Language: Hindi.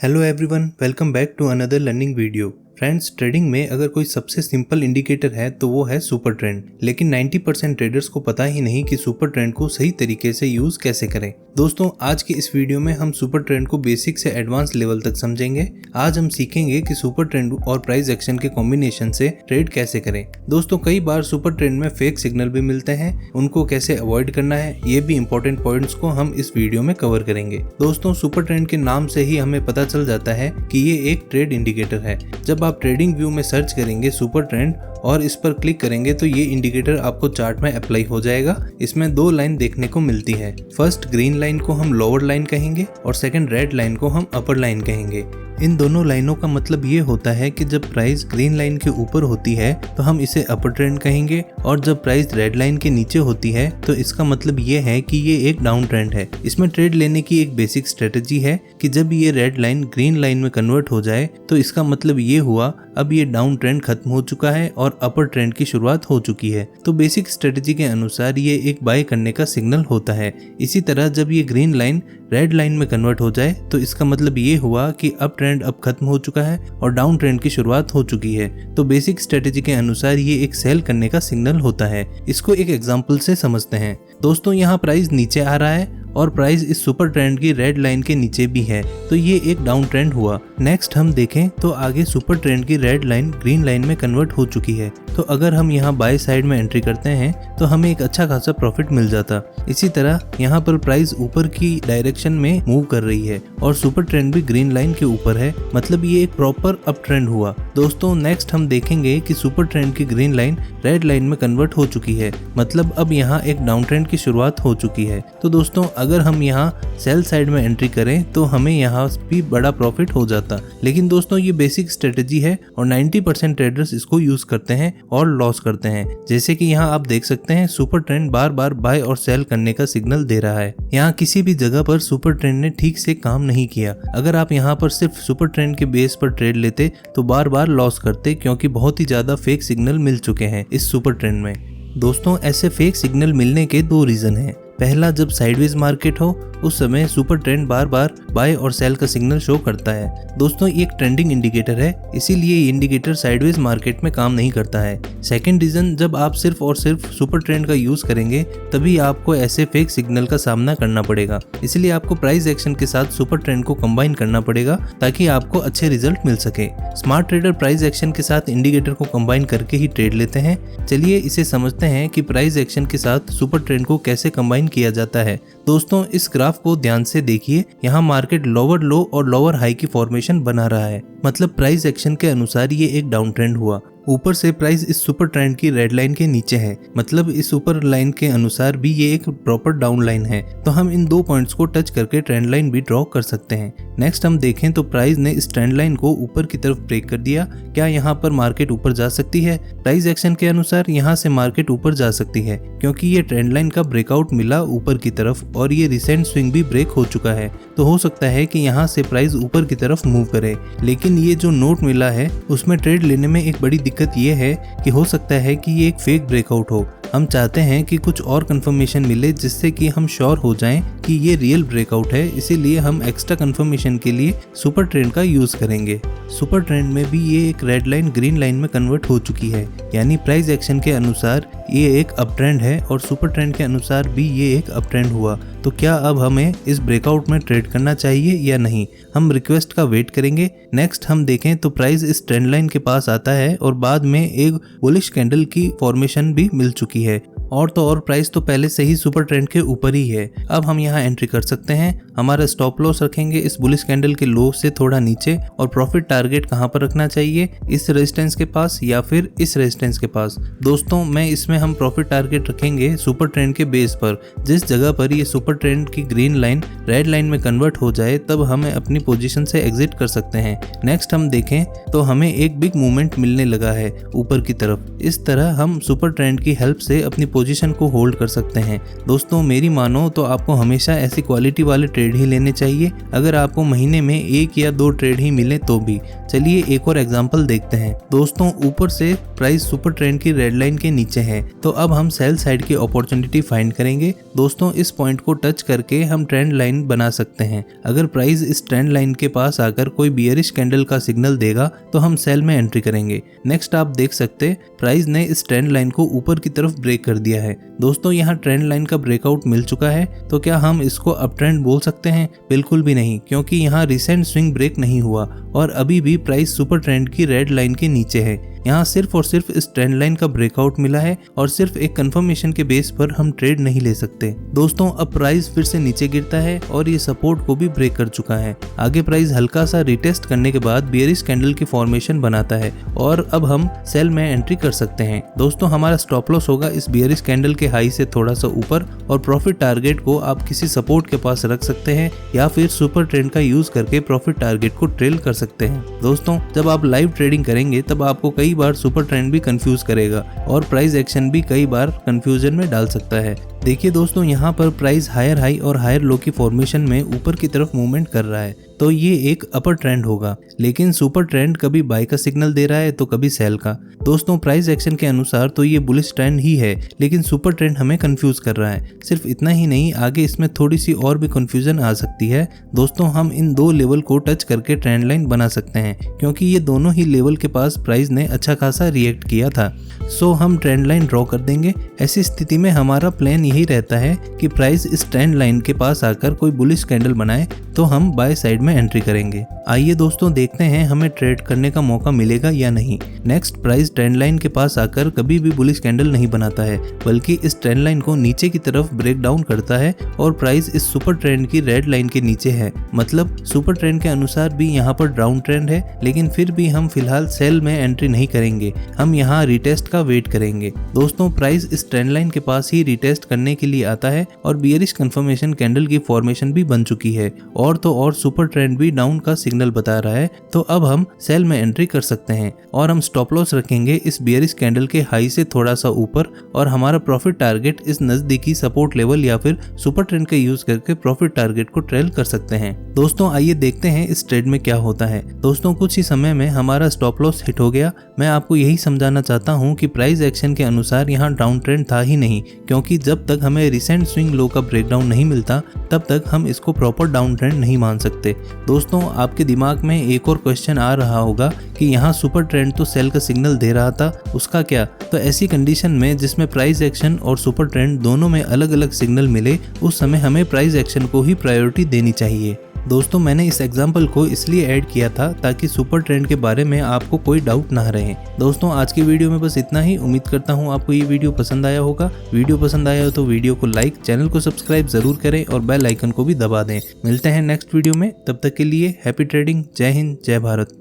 Hello everyone, welcome back to another learning video. Friends, trading में अगर कोई सबसे सिंपल इंडिकेटर है तो वो है सुपर ट्रेंड। लेकिन 90% ट्रेडर्स को पता ही नहीं कि सुपर ट्रेंड को सही तरीके से यूज कैसे करें। दोस्तों, आज की इस वीडियो में हम सुपर ट्रेंड को बेसिक से एडवांस लेवल तक समझेंगे। आज हम सीखेंगे कि सुपर ट्रेंड और प्राइस एक्शन के कॉम्बिनेशन से ट्रेड कैसे करें। दोस्तों, कई बार सुपर ट्रेंड में फेक सिग्नल भी मिलते हैं, उनको कैसे अवॉइड करना है, ये भी इंपॉर्टेंट पॉइंट्स को हम इस वीडियो में कवर करेंगे। दोस्तों, सुपर ट्रेंड के नाम से ही हमें पता चल जाता है कि ये एक ट्रेड इंडिकेटर है। जब आप ट्रेडिंग व्यू में सर्च करेंगे सुपर ट्रेंड और इस पर क्लिक करेंगे तो ये इंडिकेटर आपको चार्ट में अप्लाई हो जाएगा। इसमें दो लाइन देखने को मिलती है। फर्स्ट ग्रीन लाइन को हम लोअर लाइन कहेंगे और सेकंड रेड लाइन को हम अपर लाइन कहेंगे। इन दोनों लाइनों का मतलब ये होता है कि जब प्राइस ग्रीन लाइन के ऊपर होती है तो हम इसे अपर ट्रेंड कहेंगे और जब प्राइस रेड लाइन के नीचे होती है तो इसका मतलब ये है कि ये एक डाउन ट्रेंड है। इसमें ट्रेड लेने की एक बेसिक स्ट्रेटेजी है कि जब ये रेड लाइन ग्रीन लाइन में कन्वर्ट हो जाए तो इसका मतलब ये हुआ अब ये डाउन ट्रेंड खत्म हो चुका है और अपर ट्रेंड की शुरुआत हो चुकी है। तो बेसिक स्ट्रेटेजी के अनुसार ये एक बाय करने का सिग्नल होता है। इसी तरह जब ये ग्रीन लाइन रेड लाइन में कन्वर्ट हो जाए तो इसका मतलब ये हुआ कि अप ट्रेंड अब खत्म हो चुका है और डाउन ट्रेंड की शुरुआत हो चुकी है। तो बेसिक स्ट्रेटेजी के अनुसार ये एक सेल करने का सिग्नल होता है। इसको एक एग्जांपल से समझते हैं। दोस्तों, यहाँ प्राइस नीचे आ रहा है और प्राइस इस सुपर ट्रेंड की रेड लाइन के नीचे भी है, तो ये एक डाउन ट्रेंड हुआ। नेक्स्ट हम देखें तो आगे सुपर ट्रेंड की रेड लाइन ग्रीन लाइन में कन्वर्ट हो चुकी है। तो अगर हम यहाँ बाय साइड में एंट्री करते हैं तो हमें एक अच्छा खासा प्रॉफिट मिल जाता। इसी तरह यहाँ पर प्राइस ऊपर की डायरेक्शन में मूव कर रही है और सुपर ट्रेंड भी ग्रीन लाइन के ऊपर है, मतलब ये एक प्रॉपर अप ट्रेंड हुआ। दोस्तों, नेक्स्ट हम देखेंगे कि सुपर ट्रेंड की ग्रीन लाइन रेड लाइन में कन्वर्ट हो चुकी है, मतलब अब यहाँ एक डाउन ट्रेंड की शुरुआत हो चुकी है। तो दोस्तों, अगर हम यहाँ सेल साइड में एंट्री करें तो हमें यहाँ भी बड़ा प्रॉफिट हो जाता। लेकिन दोस्तों, ये बेसिक स्ट्रेटेजी है और 90% ट्रेडर्स इसको यूज करते हैं और लॉस करते हैं। जैसे कि यहाँ आप देख सकते हैं सुपर ट्रेंड बार बार बाय और सेल करने का सिग्नल दे रहा है। यहाँ किसी भी जगह पर सुपर ट्रेंड ने ठीक से काम नहीं किया। अगर आप यहाँ पर सिर्फ सुपर ट्रेंड के बेस पर ट्रेड लेते तो बार बार लॉस करते, क्योंकि बहुत ही ज्यादा फेक सिग्नल मिल चुके हैं इस सुपर ट्रेंड में। दोस्तों, ऐसे फेक सिग्नल मिलने के दो रीजन हैं। पहला, जब साइडवेज मार्केट हो उस समय सुपर ट्रेंड बार बार बाय और सेल का सिग्नल शो करता है। दोस्तों, ये एक ट्रेंडिंग इंडिकेटर है, इसीलिए ये इंडिकेटर साइडवेज मार्केट में काम नहीं करता है। सेकंड रीजन, जब आप सिर्फ और सिर्फ सुपर ट्रेंड का यूज करेंगे तभी आपको ऐसे फेक सिग्नल का सामना करना पड़ेगा। इसलिए आपको प्राइस एक्शन के साथ सुपर ट्रेंड को कंबाइन करना पड़ेगा ताकि आपको अच्छे रिजल्ट मिल सके। स्मार्ट ट्रेडर प्राइस एक्शन के साथ इंडिकेटर को कंबाइन करके ही ट्रेड लेते हैं। चलिए इसे समझते हैं कि प्राइस एक्शन के साथ सुपर ट्रेंड को कैसे कंबाइन किया जाता है। दोस्तों, इस ग्राफ को ध्यान से देखिए। यहाँ मार्केट लोअर लो और लोअर हाई की फॉर्मेशन बना रहा है, मतलब प्राइस एक्शन के अनुसार ये एक डाउन ट्रेंड हुआ। ऊपर से प्राइस इस सुपर ट्रेंड की रेड लाइन के नीचे है, मतलब इस सुपर लाइन के अनुसार भी ये एक प्रॉपर डाउन लाइन है। तो हम इन दो पॉइंट्स को टच करके ट्रेंड लाइन भी ड्रॉ कर सकते हैं। नेक्स्ट हम देखें तो प्राइस ने इस ट्रेंड लाइन को ऊपर की तरफ ब्रेक कर दिया। क्या यहाँ पर मार्केट ऊपर जा सकती है? प्राइस एक्शन के अनुसार यहाँ से मार्केट ऊपर जा सकती है, क्योंकि ये ट्रेंड लाइन का ब्रेकआउट मिला ऊपर की तरफ और ये रिसेंट स्विंग भी ब्रेक हो चुका है। तो हो सकता है कि यहाँ से प्राइस ऊपर की तरफ मूव करे। लेकिन ये जो नोट मिला है उसमें ट्रेड लेने में एक बड़ी दिक्कत ये है कि हो सकता है कि ये एक फेक ब्रेकआउट हो। हम चाहते हैं कि कुछ और कंफर्मेशन मिले जिससे कि हम श्योर हो जाएं कि ये रियल ब्रेकआउट है। इसीलिए हम एक्स्ट्रा कंफर्मेशन के लिए सुपर ट्रेंड का यूज करेंगे। सुपर ट्रेंड में भी ये एक रेड लाइन ग्रीन लाइन में कन्वर्ट हो चुकी है, यानी प्राइस एक्शन के अनुसार ये एक अप ट्रेंड है और सुपर ट्रेंड के अनुसार भी ये एक अप ट्रेंड हुआ। तो क्या अब हमें इस ब्रेकआउट में ट्रेड करना चाहिए या नहीं? हम रिक्वेस्ट का वेट करेंगे। नेक्स्ट हम देखें तो प्राइस इस ट्रेंड लाइन के पास आता है और बाद में एक बुलिश कैंडल की फॉर्मेशन भी मिल चुकी है। और तो और प्राइस तो पहले से ही सुपर ट्रेंड के ऊपर ही है। अब हम यहाँ एंट्री कर सकते हैं। हमारा स्टॉप लॉस रखेंगे इस बुलिश कैंडल के लो से थोड़ा नीचे और प्रॉफिट टारगेट कहाँ पर रखना चाहिए? इस रेजिस्टेंस के पास या फिर इस रेजिस्टेंस के पास? दोस्तों, मैं इसमें हम प्रॉफिट टारगेट रखेंगे सुपर ट्रेंड के बेस पर। जिस जगह पर ये सुपर ट्रेंड की ग्रीन लाइन रेड लाइन में कन्वर्ट हो जाए तब हमें अपनी पोजीशन से एग्जिट कर सकते हैं। नेक्स्ट हम देखें तो हमें एक बिग मूवमेंट मिलने लगा है ऊपर की तरफ। इस तरह हम सुपर ट्रेंड की हेल्प से अपनी पोजीशन को होल्ड कर सकते हैं। दोस्तों, मेरी मानो तो आपको हमेशा ऐसी क्वालिटी वाले ट्रेड ही लेने चाहिए, अगर आपको महीने में 1 या 2 ट्रेड ही मिले तो भी। चलिए एक और एग्जांपल देखते हैं। दोस्तों, ऊपर से प्राइस सुपर ट्रेंड की रेड लाइन के नीचे है, तो अब हम सेल साइड की अपॉर्चुनिटी फाइंड करेंगे। दोस्तों इस पॉइंट को टच करके हम ट्रेंड लाइन बना सकते हैं। अगर प्राइस इस ट्रेंड लाइन के पास आकर कोई बियरिश कैंडल का सिग्नल देगा तो हम सेल में एंट्री करेंगे। नेक्स्ट आप देख सकते प्राइस ने इस ट्रेंड लाइन को ऊपर की तरफ ब्रेक कर दिया है। दोस्तों यहाँ ट्रेंड लाइन का ब्रेकआउट मिल चुका है, तो क्या हम इसको अप ट्रेंड बोल सकते हैं? बिल्कुल भी नहीं, क्योंकि यहाँ रिसेंट स्विंग ब्रेक नहीं हुआ और अभी भी प्राइस सुपर ट्रेंड की रेड लाइन के नीचे है। यहाँ सिर्फ और सिर्फ इस ट्रेंड लाइन का ब्रेकआउट मिला है और सिर्फ एक कंफर्मेशन के बेस पर हम ट्रेड नहीं ले सकते। दोस्तों अब प्राइस फिर से नीचे गिरता है और ये सपोर्ट को भी ब्रेक कर चुका है। आगे प्राइस हल्का सा रिटेस्ट करने के बाद बियरिश कैंडल की फॉर्मेशन बनाता है और अब हम सेल में एंट्री कर सकते हैं। दोस्तों हमारा स्टॉप लॉस होगा इस बियरिश कैंडल के हाई से थोड़ा सा ऊपर और प्रॉफिट टारगेट को आप किसी सपोर्ट के पास रख सकते हैं या फिर सुपर ट्रेंड का यूज करके प्रॉफिट टारगेट को ट्रेल कर सकते हैं। दोस्तों जब आप लाइव ट्रेडिंग करेंगे तब आपको कई बार सुपर ट्रेंड भी कंफ्यूज करेगा और प्राइस एक्शन भी कई बार कंफ्यूजन में डाल सकता है। देखिए दोस्तों यहाँ पर प्राइस हायर हाई और हायर लो की फॉर्मेशन में ऊपर की तरफ मूवमेंट कर रहा है, तो ये एक अपर ट्रेंड होगा। लेकिन सुपर ट्रेंड कभी बाय का सिग्नल दे रहा है तो कभी सेल का। दोस्तों प्राइस एक्शन के अनुसार तो ये बुलिश ट्रेंड ही है, लेकिन सुपर ट्रेंड हमें कंफ्यूज कर रहा है। सिर्फ इतना ही नहीं, आगे इसमें थोड़ी सी और भी कंफ्यूजन आ सकती है। दोस्तों हम इन दो लेवल को टच करके ट्रेंड लाइन बना सकते हैं, क्योंकि ये दोनों ही लेवल के पास प्राइस ने अच्छा खासा रिएक्ट किया था। सो हम ट्रेंड लाइन ड्रॉ कर देंगे। ऐसी स्थिति में हमारा प्लान यही रहता है कि प्राइस इस ट्रेंड लाइन के पास आकर कोई बुलिश कैंडल बनाए तो हम बाय साइड में एंट्री करेंगे। आइए दोस्तों देखते हैं हमें ट्रेड करने का मौका मिलेगा या नहीं। नेक्स्ट प्राइस ट्रेंड लाइन के पास आकर कभी भी बुलिश कैंडल नहीं बनाता है, बल्कि इस ट्रेंड लाइन को नीचे की तरफ ब्रेक डाउन करता है और प्राइस इस सुपर ट्रेंड की रेड लाइन के नीचे है। मतलब सुपर ट्रेंड के अनुसार भी यहाँ पर डाउन ट्रेंड है, लेकिन फिर भी हम फिलहाल सेल में एंट्री नहीं करेंगे। हम यहाँ रिटेस्ट का वेट करेंगे। दोस्तों प्राइस इस ट्रेंड लाइन के पास ही रिटेस्ट करने के लिए आता है और बियरिश कंफर्मेशन कैंडल की फॉर्मेशन भी बन चुकी है और तो और सुपर ट्रेंड भी डाउन का सिग्नल बता रहा है। तो अब हम सेल में एंट्री कर सकते हैं और हम स्टॉप लॉस रखेंगे इस बियरिश कैंडल के हाई से थोड़ा सा ऊपर और हमारा प्रॉफिट टारगेट इस नजदीकी सपोर्ट लेवल या फिर सुपर ट्रेंड का यूज करके प्रॉफिट टारगेट को ट्रेल कर सकते हैं। दोस्तों आइए देखते हैं इस ट्रेड में क्या होता है। दोस्तों कुछ ही समय में हमारा स्टॉप लॉस हिट हो गया। मैं आपको यही समझाना चाहता हूँ कि प्राइस एक्शन के अनुसार यहाँ डाउन ट्रेंड था ही नहीं, क्योंकि जब तक हमें रिसेंट स्विंग लो का ब्रेकडाउन नहीं मिलता तब तक हम इसको प्रॉपर डाउन ट्रेंड नहीं मान सकते। दोस्तों आपके दिमाग में एक और क्वेश्चन आ रहा होगा कि यहाँ सुपर ट्रेंड तो सेल का सिग्नल दे रहा था, उसका क्या? तो ऐसी कंडीशन में जिसमें प्राइस एक्शन और सुपर ट्रेंड दोनों में अलग अलग सिग्नल मिले, उस समय हमें प्राइस एक्शन को ही प्रायोरिटी देनी चाहिए। दोस्तों मैंने इस एग्जाम्पल को इसलिए ऐड किया था ताकि सुपर ट्रेंड के बारे में आपको कोई डाउट ना रहे। दोस्तों आज की वीडियो में बस इतना ही। उम्मीद करता हूँ आपको ये वीडियो पसंद आया होगा। वीडियो पसंद आया हो तो वीडियो को लाइक, चैनल को सब्सक्राइब जरूर करें और बेल आइकन को भी दबा दें। मिलते हैं नेक्स्ट वीडियो में, तब तक के लिए हैप्पी ट्रेडिंग। जय हिंद, जय भारत।